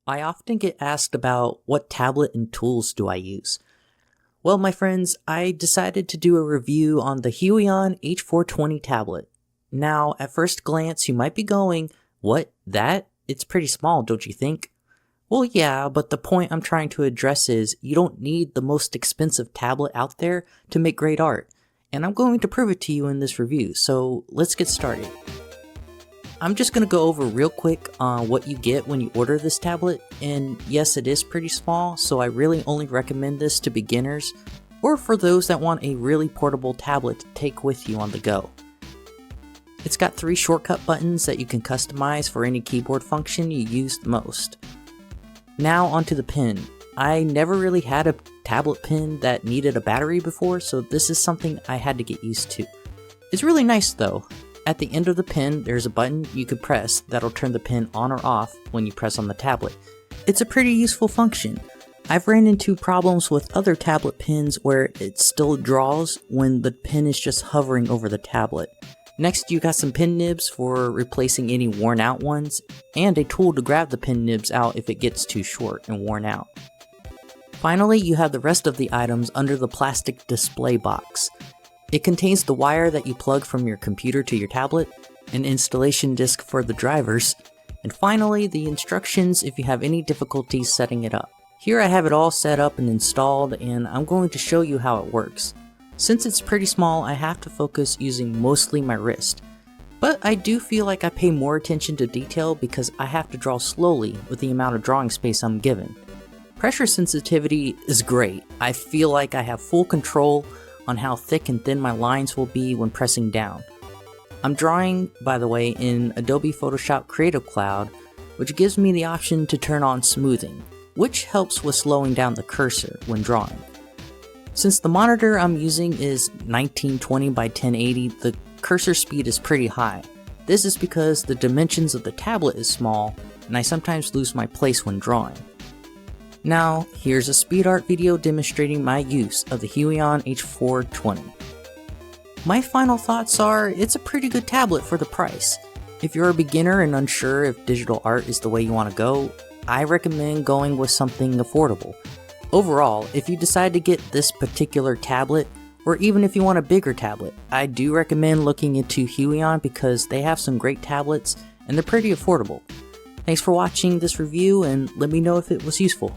I often get asked about what tablet and tools do I use. Well, my friends, I decided to do a review on the Huion H420 tablet. Now, at first glance, you might be going, what, that? It's pretty small, don't you think? Well, yeah, but the point I'm trying to address is you don't need the most expensive tablet out there to make great art, and I'm going to prove it to you in this review, so let's get started. I'm just going to go over real quick on what you get when you order this tablet, and yes, it is pretty small, so I really only recommend this to beginners, or for those that want a really portable tablet to take with you on the go. It's got 3 shortcut buttons that you can customize for any keyboard function you use the most. Now onto the pen. I never really had a tablet pen that needed a battery before, so this is something I had to get used to. It's really nice though. At the end of the pen, there's a button you can press that'll turn the pen on or off when you press on the tablet. It's a pretty useful function. I've ran into problems with other tablet pens where it still draws when the pen is just hovering over the tablet. Next, you got some pen nibs for replacing any worn out ones, and a tool to grab the pen nibs out if it gets too short and worn out. Finally, you have the rest of the items under the plastic display box. It contains the wire that you plug from your computer to your tablet, an installation disc for the drivers, and finally the instructions if you have any difficulties setting it up. Here I have it all set up and installed, and I'm going to show you how it works. Since it's pretty small, I have to focus using mostly my wrist, but I do feel like I pay more attention to detail because I have to draw slowly with the amount of drawing space I'm given. Pressure sensitivity is great. I feel like I have full control on how thick and thin my lines will be when pressing down. I'm drawing, by the way, in Adobe Photoshop Creative Cloud, which gives me the option to turn on smoothing, which helps with slowing down the cursor when drawing. Since the monitor I'm using is 1920 by 1080, the cursor speed is pretty high. This is because the dimensions of the tablet is small, and I sometimes lose my place when drawing. Now, here's a speed art video demonstrating my use of the Huion H420. My final thoughts are, it's a pretty good tablet for the price. If you're a beginner and unsure if digital art is the way you want to go, I recommend going with something affordable. Overall, if you decide to get this particular tablet, or even if you want a bigger tablet, I do recommend looking into Huion because they have some great tablets and they're pretty affordable. Thanks for watching this review and let me know if it was useful.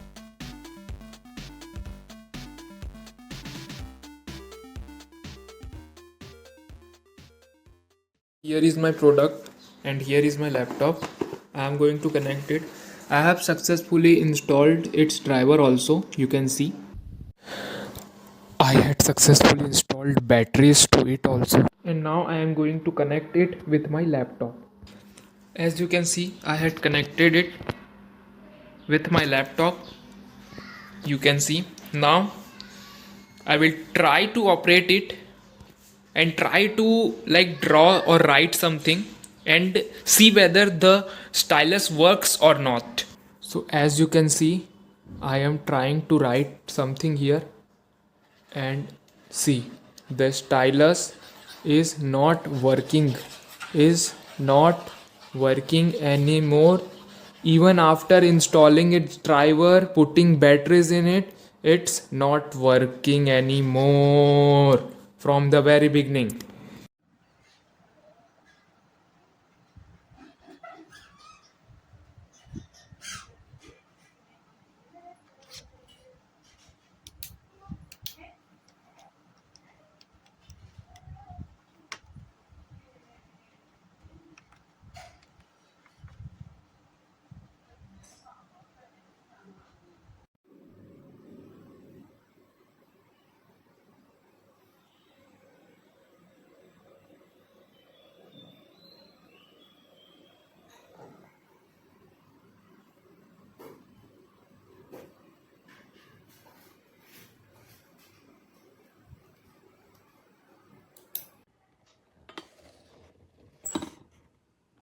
Here is my product and here is my laptop. I am going to connect it. I have successfully installed its driver also, you can see. I had successfully installed batteries to it also. And now I am going to connect it with my laptop. As you can see, I had connected it with my laptop. You can see. Now I will try to operate it and try to draw or write something and see whether the stylus works or not. So as you can see, I am trying to write something here and see the stylus is not working anymore. Even after installing its driver, putting batteries in it, it's not working anymore from the very beginning.